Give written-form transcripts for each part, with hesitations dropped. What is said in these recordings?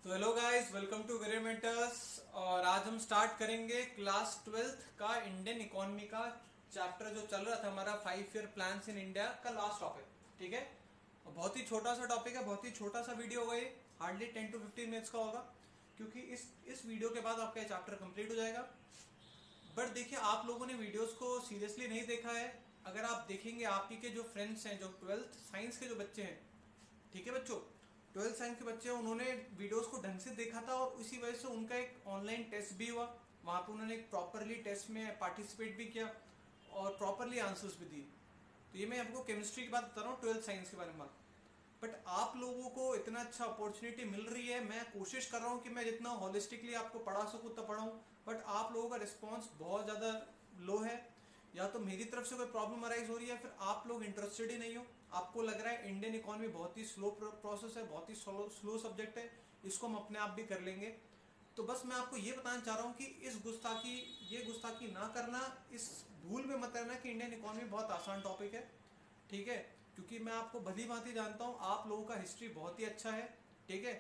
तो hello guys, welcome to career mentors. और आज हम स्टार्ट करेंगे क्लास 12th का इंडियन इकोनॉमी का चैप्टर जो चल रहा था हमारा 5 ईयर प्लान्स इन इंडिया का लास्ट टॉपिक। ठीक है, और बहुत ही छोटा सा टॉपिक है, बहुत ही छोटा सा वीडियो होगा ये, हार्डली 10 to 15 मिनट्स का होगा, क्योंकि इस वीडियो के बाद आपका चैप्टर कंप्लीट हो जाएगा। बट देखिए, आप लोगों ने वीडियोस को सीरियसली नहीं देखा है। अगर आप देखेंगे, आप ही के जो फ्रेंड्स हैं, जो 12th साइंस के जो बच्चे हैं, ठीक है बच्चों, 12th साइंस के बच्चे हैं, उन्होंने वीडियोस को ढंग से देखा था और उसी वजह से उनका एक ऑनलाइन टेस्ट भी हुआ। वहां पे उन्होंने एक प्रॉपरली टेस्ट में पार्टिसिपेट भी किया और प्रॉपरली आंसर्स भी दिए। तो ये मैं आपको केमिस्ट्री की बात बता रहा हूँ, 12th साइंस के बारे में बात। बट आप लोगों को इतना अच्छा अपॉर्चुनिटी मिल रही है, मैं कोशिश कर रहा हूँ कि मैं जितना होलिस्टिकली आपको पढ़ा सकूँ उतना पढ़ाऊँ, बट आप लोगों का रिस्पॉन्स बहुत ज़्यादा लो है। या तो मेरी तरफ से कोई प्रॉब्लम अराइज हो रही है, फिर आप लोग इंटरेस्टेड ही नहीं हो। आपको लग रहा है इंडियन इकोनॉमी बहुत ही स्लो प्रोसेस है, बहुत ही स्लो सब्जेक्ट है, इसको हम अपने आप भी कर लेंगे। तो बस मैं आपको ये बताना चाह रहा हूँ कि ये गुस्ताखी ना करना, इस भूल में मत रहना कि इंडियन इकोनॉमी बहुत आसान टॉपिक है। ठीक है, क्योंकि मैं आपको भली भांति जानता हूँ, आप लोगों का हिस्ट्री बहुत ही अच्छा है। ठीक है,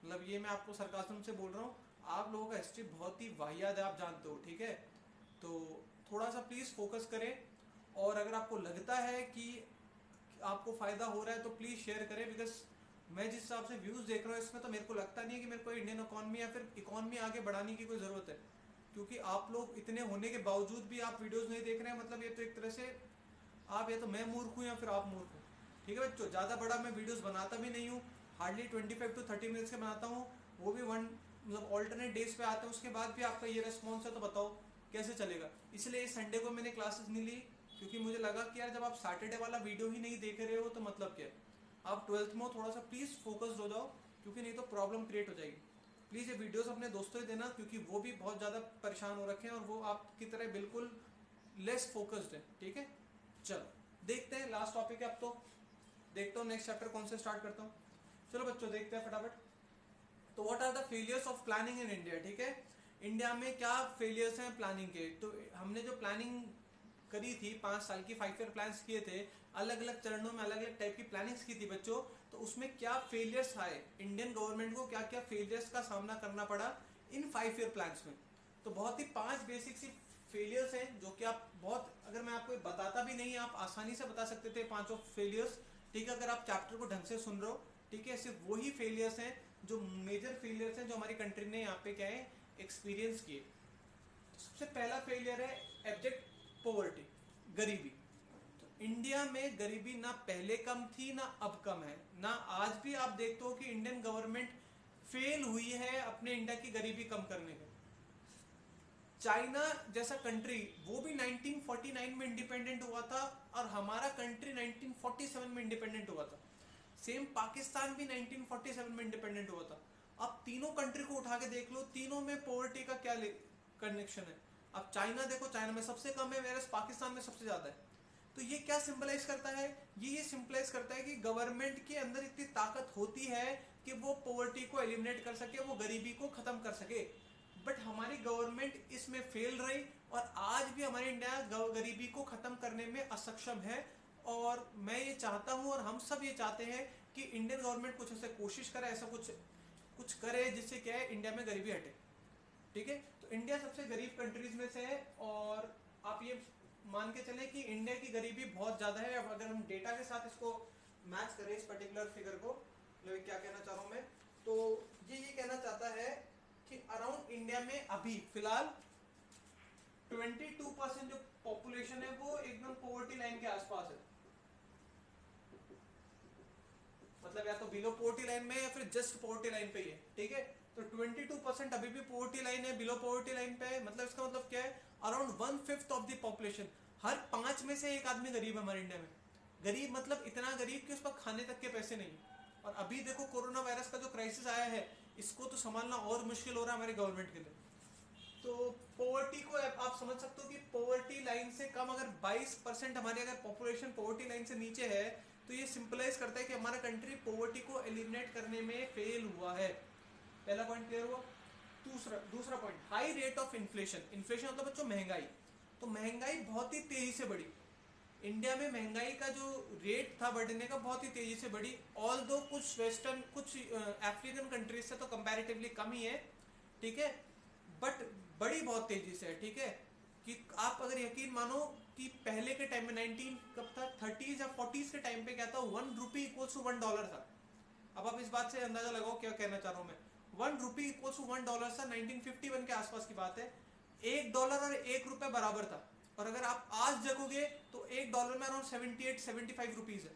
मतलब ये मैं आपको सरकाज़म से बोल रहा हूँ, आप लोगों का हिस्ट्री बहुत ही वाहियात है, आप जानते हो। ठीक है, तो थोड़ा सा प्लीज़ फोकस करें। और अगर आपको लगता है कि आपको फ़ायदा हो रहा है तो प्लीज़ शेयर करें, बिकॉज मैं जिस हिसाब से व्यूज़ देख रहा हूँ इसमें तो मेरे को लगता नहीं है कि मेरे को इंडियन इकोनॉमी या फिर इकोनॉमी आगे बढ़ाने की कोई ज़रूरत है। क्योंकि आप लोग इतने होने के बावजूद भी आप वीडियोज़ नहीं देख रहे हैं, मतलब ये तो एक तरह से आप, या तो मैं मूर्ख हूँ या फिर आप मूर्ख हो। ठीक है बच्चों, ज़्यादा बड़ा मैं वीडियोस बनाता भी नहीं हूँ, हार्डली 25 to 30 मिनट्स के बनाता हूँ, वो भी वन मतलब ऑल्टरनेट डेज पे आते हैं। उसके बाद भी आपका ये रेस्पॉन्स है, तो बताओ कैसे चलेगा। इसलिए इस संडे को मैंने क्लासेस नहीं ली, क्योंकि मुझे लगा कि यार जब आप सैटरडे वाला वीडियो ही नहीं देख रहे हो तो मतलब क्या है। आप 12th में हो, थोड़ा सा प्लीज़ फोकस्ड हो जाओ, क्योंकि नहीं तो प्रॉब्लम क्रिएट हो जाएगी। प्लीज़ ये वीडियोस अपने दोस्तों से देना, क्योंकि वो भी बहुत ज़्यादा परेशान हो रखे हैं और वो आपकी तरह बिल्कुल लेस फोकस्ड है। ठीक है, चलो देखते हैं, लास्ट टॉपिक है अब तो। देखता हूँ नेक्स्ट चैप्टर कौन से स्टार्ट करता हूँ। चलो बच्चों देखते हैं फटाफट। तो what are the failures of planning in India. ठीक है, इंडिया में क्या फेलियर्स हैं प्लानिंग के। तो हमने जो प्लानिंग करी थी 5 साल की, 5 ईयर प्लान्स किए थे, अलग अलग चरणों में अलग अलग टाइप की प्लानिंग्स की थी बच्चों। तो उसमें क्या फेलियर्स आए, इंडियन गवर्नमेंट को क्या क्या फेलियर्स का सामना करना पड़ा इन 5 ईयर प्लान्स में। तो बहुत ही 5 बेसिक सी फेलियर्स हैं जो कि आप बहुत, अगर मैं आपको बताता भी नहीं, आप आसानी से बता सकते थे पांचों फेलियर्स। ठीक है, अगर आप चैप्टर को ढंग से सुन रहे हो। ठीक है, सिर्फ वही फेलियर्स हैं जो मेजर फेलियर्स हैं जो हमारी कंट्री ने यहाँ पे क्या है एक्सपीरियंस किए। तो सबसे पहला फेलियर है एब्जेक्ट पॉवर्टी, गरीबी। तो इंडिया में गरीबी ना पहले कम थी ना अब कम है, ना आज भी आप देखते हो कि इंडियन गवर्नमेंट फेल हुई है अपने इंडिया की गरीबी कम करने में। चाइना जैसा कंट्री, वो भी 1949 में इंडिपेंडेंट हुआ था और हमारा कंट्री 1947 में इंडिपेंडेंट हुआ था। सेम पाकिस्तान भी 1947 में इंडिपेंडेंट हुआ था। अब तीनों कंट्री को उठा के देख लो, तीनों में पॉवर्टी का क्या कनेक्शन है। अब चाइना देखो, चाइना में सबसे कम है, वेरस पाकिस्तान में सबसे ज्यादा है। तो ये क्या सिंबलाइज करता है, ये सिंबलाइज करता है कि गवर्नमेंट के अंदर इतनी ताकत होती है कि वो पॉवर्टी को एलिमिनेट कर सके, वो गरीबी को खत्म कर सके। बट हमारी गवर्नमेंट इसमें फेल रही और आज भी हमारी इंडिया गरीबी को खत्म करने में असक्षम है। और मैं ये चाहता हूं और हम सब ये चाहते हैं कि इंडियन गवर्नमेंट कुछ ऐसे कोशिश करे, ऐसा कुछ कुछ करे जिससे क्या है इंडिया में गरीबी हटे। ठीक है, तो इंडिया सबसे गरीब कंट्रीज में से है और आप ये मान के चले कि इंडिया की गरीबी बहुत ज्यादा है। अब अगर हम डेटा के साथ इसको मैच करें, इस पर्टिकुलर फिगर को, मतलब क्या कहना चाह रहा हूं मैं, तो ये कहना चाहता है कि अराउंड इंडिया में अभी फिलहाल 22% जो पॉपुलेशन है वो एकदम पॉवर्टी लाइन के आसपास है। मतलब या तो बिलो पॉवर्टी लाइन में या फिर जस्ट पॉवर्टी लाइन पे ही है। ठीक है, तो 22% अभी भी पॉवर्टी लाइन है, बिलो पॉवर्टी लाइन पे है। मतलब इसका मतलब क्या है, अराउंड 1/5 ऑफ द पॉपुलेशन, हर 5 में से एक आदमी गरीब है हमारे इंडिया में। गरीब मतलब इतना गरीब कि उस पर खाने तक के पैसे नहीं। और अभी देखो कोरोना वायरस का जो क्राइसिस आया है, इसको तो संभालना और मुश्किल हो रहा है हमारी गवर्नमेंट के लिए। तो पॉवर्टी को आप समझ सकते हो कि पॉवर्टी लाइन से कम, अगर 22% हमारी अगर पॉपुलेशन पॉवर्टी लाइन से नीचे है, तो ये सिंपलाइज करता है कि हमारा कंट्री पॉवर्टी को एलिमिनेट करने में फेल हुआ है। पहला पॉइंट क्लियर हुआ। दूसरा point, high rate of inflation. Inflation मतलब बच्चों महंगाई। तो महंगाई बहुत ही तेजी से बढ़ी। इंडिया में महंगाई का जो रेट था बढ़ने का बहुत ही तेजी से बढ़ी, ऑल दो कुछ वेस्टर्न कुछ अफ्रीकन कंट्रीज से तो कंपैरेटिवली कम ही है, ठीक है, बट बढ़ी बहुत तेजी से है, ठीक है। कि आप अगर यकीन मानो कि पहले के टाइम में 19 कब था 30s या 40s के टाइम पे क्या था, 1 रुपी इक्वल टू $1 था। अब आप इस बात से अंदाजा लगाओ क्या कहना चाह रहा हूं मैं। 1 रुपी इक्वल टू $1 था, 1951 के आसपास की बात है। $1 और ₹1 बराबर था, और अगर आप आज जगोगे तो $1 में अराउंड 78-75 रुपीज है।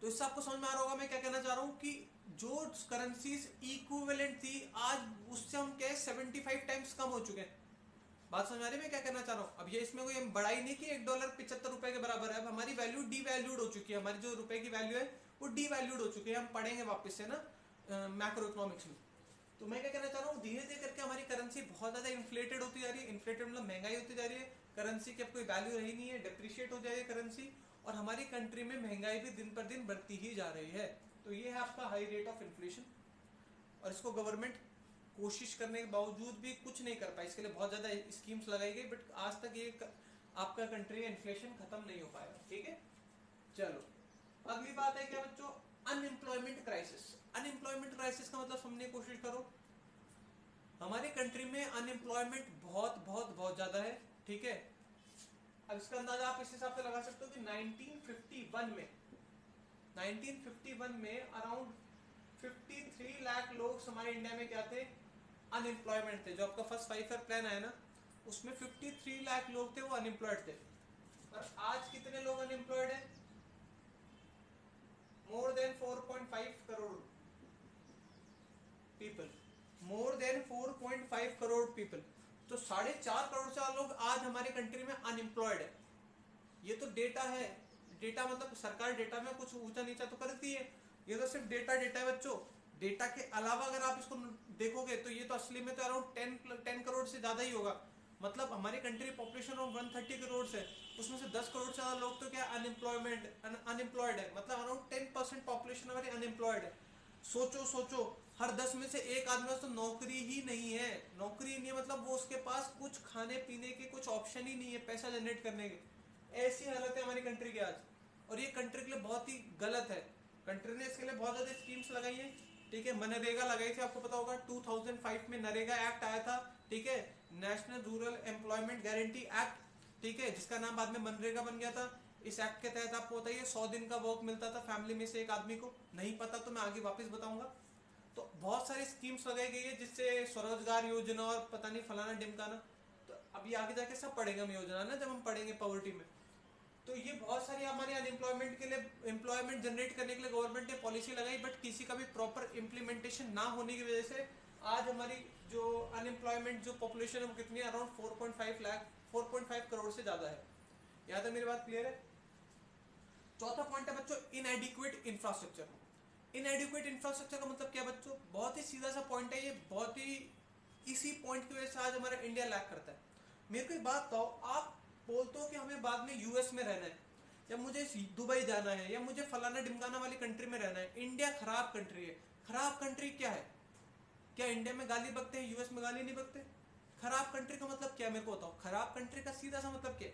तो इससे आपको समझ में आ रहा होगा मैं क्या कहना चाह रहा हूं कि जो करेंसीज इक्विवेलेंट थी आज उससे हम क्या 75 टाइम्स कम हो चुके हैं। बात समझ आ रही है मैं क्या कहना चाह रहा हूं। अब ये इसमें कोई बड़ाई नहीं कि $1 75 के बराबर है, अब हमारी वैल्यू डीवैल्यूड हो चुकी है, हमारी जो रुपए की वैल्यू है वो डीवैल्यूड हो चुकी है। हम पढ़ेंगे वापस से ना मैक्रो इकोनॉमिक्स में। तो मैं क्या कहना चाह रहा हूँ, धीरे धीरे करके हमारी करेंसी बहुत ज्यादा इन्फ्लेटेड होती जा रही है। इन्फ्लेटेड मतलब महंगाई होती जा रही है, करेंसी की अब कोई वैल्यू रही नहीं है, डिप्रिशिएट हो जाएगी करेंसी, और हमारी कंट्री में महंगाई भी दिन पर दिन बढ़ती ही जा रही है। तो ये है आपका हाई रेट ऑफ इन्फ्लेशन, और इसको गवर्नमेंट कोशिश करने के बावजूद भी कुछ नहीं कर पाई। इसके लिए बहुत ज्यादा स्कीम्स लगाई गई, बट आज तक ये आपका कंट्री में इन्फ्लेशन खत्म नहीं हो पाया, ठीक है। चलो अगली बात है क्या बच्चों, अनएम्प्लॉयमेंट क्राइसिस। अनएम्प्लॉयमेंट क्राइसिस का मतलब समझने की कोशिश करो। हमारी कंट्री में अनएम्प्लॉयमेंट बहुत बहुत बहुत ज्यादा है, ठीक है। अब इसका अंदाजा आप इस हिसाब से लगा सकते हो कि 1951 में अराउंड 53 लाख लोग हमारे इंडिया में क्या थे, अनएम्प्लॉयमेंट थे। जो आपका फर्स्ट 5 ईयर प्लान आया ना उसमें 53 लाख लोग थे वो अनएम्प्लॉयड थे। और आज कितने लोग अनएम्प्लॉयड है, more than 4.5 crore people, more than 4.5 crore people. तो 4.5 करोड़ से लोग आज हमारे कंट्री में अनएम्प्लॉयड है। ये तो डेटा है, डेटा मतलब सरकार डेटा में कुछ ऊंचा नीचा तो करती है, ये तो सिर्फ डेटा डेटा है बच्चों। डेटा के अलावा अगर आप इसको देखोगे तो ये तो असली में तो अराउंड 10 करोड़ से ज्यादा ही होगा। मतलब हमारी कंट्री पॉपुलेशन ऑफ 130 करोड़ है, उसमें से 10 करोड़ से ज्यादा लोग तो क्या अनएम्प्लॉयड है। मतलब अराउंड 10% पॉपुलेशन हमारी अनएम्प्लॉयड है। सोचो सोचो, हर 10 में से एक आदमी तो नौकरी ही नहीं है। नौकरी नहीं है मतलब वो उसके पास कुछ खाने पीने के कुछ ऑप्शन ही नहीं है पैसा जनरेट करने के। ऐसी हालत है हमारी कंट्री की आज, और ये कंट्री के लिए बहुत ही गलत है। कंट्री ने इसके लिए बहुत ज्यादा स्कीम्स लगाई हैं, ठीक है। मनरेगा लगाई थी, आपको पता होगा 2005 में नरेगा एक्ट आया था, ठीक है, national rural employment guarantee act, ठीक है, जिसका नाम बाद में मनरेगा बन गया था। इस एक्ट के तहत आपको बताइए 100 दिन का वर्क मिलता था फैमिली में से एक आदमी को। नहीं पता तो मैं आगे वापस बताऊंगा। तो बहुत सारी स्कीम्स लगाई गई है जिससे स्वरोजगार योजना और पता नहीं फलाना डिमकाना, तो अभी आगे जाके सब पढ़ेंगे हम योजना ना जब हम पढ़ेंगे पॉवर्टी में। तो ये बहुत सारी हमारी अनएम्प्लॉयमेंट के लिए, एम्प्लॉयमेंट जनरेट करने के लिए गवर्नमेंट ने पॉलिसी लगाई, बट किसी का भी प्रॉपर इम्प्लीमेंटेशन ना होने की वजह से आज हमारी जो अनएम्प्लॉयमेंट जो पॉपुलेशन है वो कितनी है, अराउंड 4.5 करोड़ से ज्यादा है। यहाँ तक मेरी बात क्लियर है। चौथा पॉइंट है बच्चों, इनएडिक्वेट इंफ्रास्ट्रक्चर। इनएडिक्वेट इंफ्रास्ट्रक्चर का मतलब क्या बच्चों, बहुत ही सीधा सा पॉइंट है ये, बहुत ही इसी पॉइंट की वजह से आज हमारा इंडिया लैग करता है। मेरे को एक बात बताओ, आप बोलते हो कि हमें बाद में यूएस में रहना है, या मुझे दुबई जाना है, या मुझे फलाना डिमकाना वाली कंट्री में रहना है। इंडिया खराब कंट्री है। खराब कंट्री क्या है, क्या इंडिया में गाली बकते हैं, यूएस में गाली नहीं बकते? खराब कंट्री का मतलब क्या, मेरे को बताओ। खराब कंट्री का सीधा सा मतलब क्या है,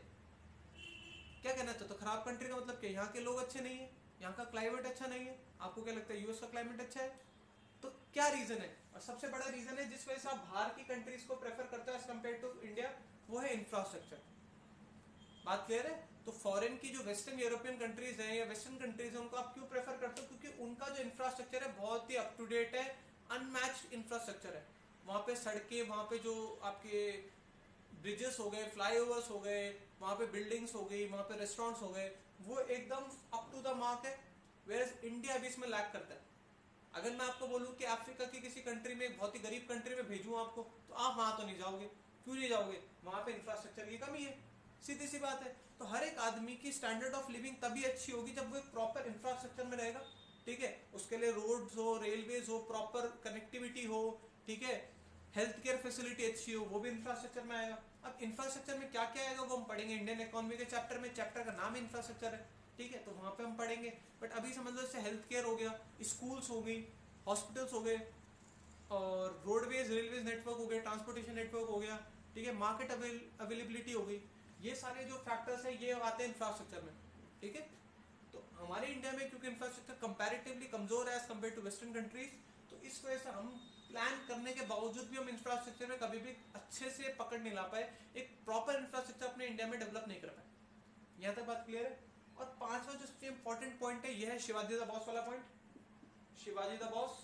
क्या कहना चाहते हो? खराब कंट्री का मतलब क्या, यहाँ के लोग अच्छे नहीं है, यहाँ का क्लाइमेट अच्छा नहीं है। आपको क्या लगता है यूएस का क्लाइमेट अच्छा है? तो क्या रीजन है, और सबसे बड़ा रीजन है जिस वजह से आप बाहर की कंट्रीज को प्रेफर करते हो एज कम्पेयर टू इंडिया, वो है इंफ्रास्ट्रक्चर। बात क्लियर है? तो फॉरेन की जो वेस्टर्न यूरोपियन कंट्रीज हैं या वेस्टर्न कंट्रीज हैं उनको आप क्यों प्रेफर करते हो? क्योंकि उनका जो इंफ्रास्ट्रक्चर है बहुत ही अप टू डेट है, अनमैच्ड इंफ्रास्ट्रक्चर है। वहां पे सड़कें, वहां पे जो आपके ब्रिजेस हो गए, फ्लाईओवर्स हो गए, वहां पे बिल्डिंग्स हो गई, वहां पे रेस्टोरेंट्स हो गए, वो एकदम अप टू द मार्क है। वेयर इंडिया भी इसमें लैक करता है। अगर मैं आपको बोलूं कि अफ्रीका की किसी कंट्री में, बहुत ही गरीब कंट्री में भेजूं आपको, तो आप वहां तो नहीं जाओगे। क्यों नहीं जाओगे? वहां पे इंफ्रास्ट्रक्चर की कमी है, सीधी सी बात है। तो हर एक आदमी की स्टैंडर्ड ऑफ लिविंग तभी अच्छी होगी जब वो एक प्रॉपर इंफ्रास्ट्रक्चर में रहेगा, ठीक है। उसके लिए रोड्स हो, रेलवेज हो, प्रॉपर कनेक्टिविटी हो, ठीक है, हेल्थ केयर फैसिलिटी अच्छी हो, वो भी इंफ्रास्ट्रक्चर में आएगा। अब इंफ्रास्ट्रक्चर में क्या क्या आएगा वो हम पढ़ेंगे इंडियन इकोनॉमी के चैप्टर में। चैप्टर का नाम इंफ्रास्ट्रक्चर है, ठीक है, तो वहां पे हम पढ़ेंगे। बट अभी समझ लो जैसे हेल्थ केयर हो गया, स्कूल्स हो गई, हॉस्पिटल्स हो गए, और रोडवेज रेलवेज नेटवर्क हो गया, ट्रांसपोर्टेशन नेटवर्क हो गया, ठीक है, मार्केट अवेलेबिलिटी हो गई। ये सारे जो फैक्टर्स है ये आते हैं इंफ्रास्ट्रक्चर में, ठीक है। तो हमारे इंडिया में क्योंकि इंफ्रास्ट्रक्चर कंपैरेटिवली कमजोर है as compare to western countries, तो इस वजह से हम प्लान करने के बावजूद भी हम इंफ्रास्ट्रक्चर में कभी भी अच्छे से पकड़ नहीं ला पाए, एक प्रॉपर इंफ्रास्ट्रक्चर अपने इंडिया में डेवलप नहीं कर पाए। यहाँ तक बात क्लियर है। और पांचवा जो सबसे इंपॉर्टेंट पॉइंट है यह है शिवाजी द बॉस वाला पॉइंट। शिवाजी द बॉस,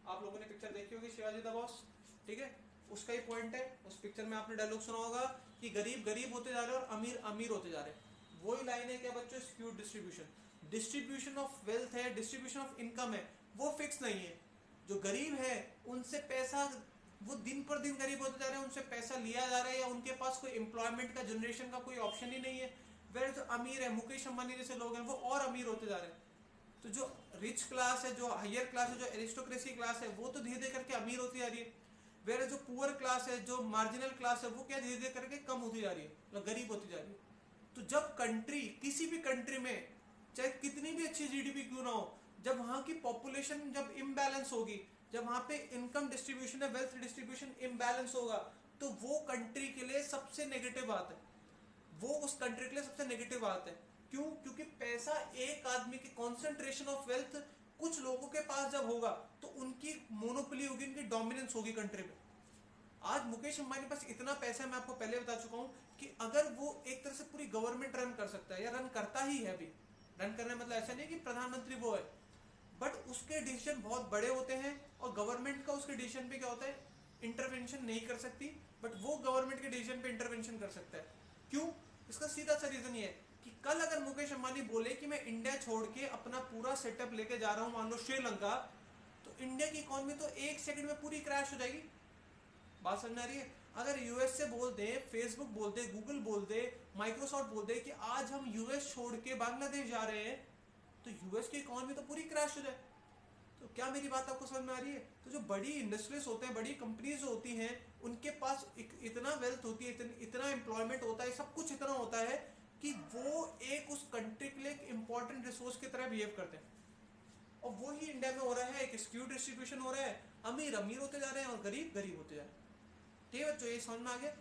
आप लोगों ने पिक्चर देखी होगी शिवाजी द बॉस, ठीक है, उसका ही पॉइंट है। उस पिक्चर में आपने डायलॉग सुना होगा कि गरीब गरीब होते जा रहे हैं और अमीर अमीर होते जा रहे हैं। वही लाइन है क्या बच्चों, skewed distribution. Distribution of wealth है, डिस्ट्रीब्यूशन ऑफ इनकम है, वो फिक्स नहीं है। जो गरीब है उनसे पैसा, वो दिन पर दिन गरीब होते जा रहे हैं, उनसे पैसा लिया जा रहा है या उनके पास कोई एम्प्लॉयमेंट का जनरेशन का कोई ऑप्शन ही नहीं है। वेर जो अमीर है, मुकेश अंबानी जैसे लोग हैं, वो और अमीर होते जा रहे हैं। तो जो रिच क्लास है, जो हायर क्लास है, जो एरिस्टोक्रेसी क्लास है, वो तो धीरे धीरे करके अमीर होती जा रही है। वेर जो पुअर क्लास है, जो मार्जिनल क्लास है, वो क्या धीरे धीरे करके कम होती जा रही है, मतलब गरीब होती जा रही है। तो जब कंट्री, किसी भी कंट्री में चाहे कितनी भी अच्छी जीडीपी क्यों ना हो, जब वहां की पॉपुलेशन जब इम्बैलेंस होगी, जब वहां पे इनकम डिस्ट्रीब्यूशन है, वेल्थ डिस्ट्रीब्यूशन इम्बैलेंस होगा, तो वो कंट्री के लिए सबसे नेगेटिव बात है। वो उस कंट्री के लिए सबसे नेगेटिव बात है। क्यों? क्योंकि पैसा, एक आदमी की कॉन्सेंट्रेशन ऑफ वेल्थ कुछ लोगों के पास जब होगा तो उनकी मोनोपोली होगी, उनकी डोमिनेंस होगी कंट्री में। आज मुकेश अंबानी के पास इतना पैसा है, मैं आपको पहले बता चुका हूं कि अगर वो एक तरह से पूरी गवर्नमेंट रन कर सकता है, या रन करता ही है, अभी रन करने मतलब ऐसा नहीं कि प्रधानमंत्री वो है, बट उसके डिसीजन बहुत बड़े होते हैं और गवर्नमेंट का उसके डिसीजन पे क्या होता है, इंटरवेंशन नहीं कर सकती, बट वो गवर्नमेंट के डिसीजन पे इंटरवेंशन कर सकता है। क्यों? इसका सीधा सा रीजन ये है कि कल अगर मुकेश अंबानी बोले कि मैं इंडिया छोड़ के अपना पूरा सेटअप लेके जा रहा हूं, मान लो श्रीलंका, तो इंडिया की इकोनॉमी तो एक सेकंड में पूरी क्रैश हो जाएगी। बात समझ आ रही है? अगर यूएस से बोल दे, फेसबुक बोल दे, गूगल बोल दे, माइक्रोसॉफ्ट बोल दे कि आज हम यूएस छोड़ के बांग्लादेश जा रहे हैं, तो यूएस की इकोनॉमी तो पूरी क्रैश हो जाए। तो क्या मेरी बात आपको समझ में आ रही है? तो जो बड़ी इंडस्ट्रीज होते हैं, बड़ी कंपनीज जो होती हैं, उनके पास इतना वेल्थ होती है, इतना एम्प्लॉयमेंट होता है, सब कुछ इतना होता है कि वो एक उस कंट्री के लिए एक इंपॉर्टेंट रिसोर्स की तरह बिहेव करते हैं। और वो ही इंडिया में हो रहा है, एक स्क्यू डिस्ट्रीब्यूशन हो रहा है, अमीर अमीर होते जा रहे हैं और गरीब गरीब होते जा रहे हैं। ठीक है बच्चों, ये समझ में आ गया?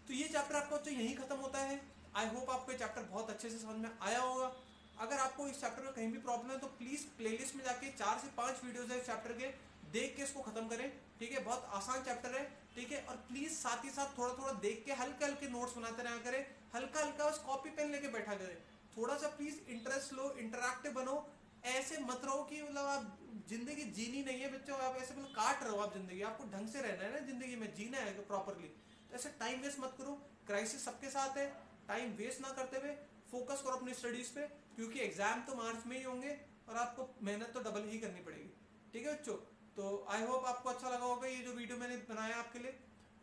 तो ये चैप्टर आपका बच्चों यही खत्म होता है। आई होप आपको ये चैप्टर बहुत अच्छे से समझ में आया होगा। अगर आपको इस चैप्टर में कहीं भी प्रॉब्लम है तो प्लीज प्लेलिस्ट में जाके 4 से 5 वीडियोस है इस चैप्टर के, देख के इसको खत्म करें, ठीक है। बहुत आसान चैप्टर है, ठीक है। और प्लीज साथ ही साथ थोड़ा थोड़ा देख के हल्के हल्के नोट्स बनाते रहा करें, हल्का हल्का बस कॉपी पेन लेके बैठा करें। थोड़ा सा प्लीज इंटरेस्ट लो, इंटरैक्टिव बनो। ऐसे मत रहो कि मतलब आप जिंदगी जीनी नहीं है बच्चों, आप ऐसे मतलब काट रहे हो आप जिंदगी। आपको ढंग से रहना है ना जिंदगी में, जीना है प्रॉपरली। तो ऐसे टाइम वेस्ट मत करो। क्राइसिस सबके साथ है, टाइम वेस्ट ना करते हुए फोकस करो अपनी स्टडीज पे, क्योंकि एग्जाम तो मार्च में ही होंगे और आपको मेहनत तो डबल ही करनी पड़ेगी, ठीक है बच्चों। तो आई होप आपको अच्छा लगा होगा ये जो वीडियो मैंने बनाया आपके लिए,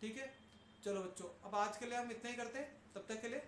ठीक है। चलो बच्चों, अब आज के लिए हम इतना ही करते हैं, तब तक के लिए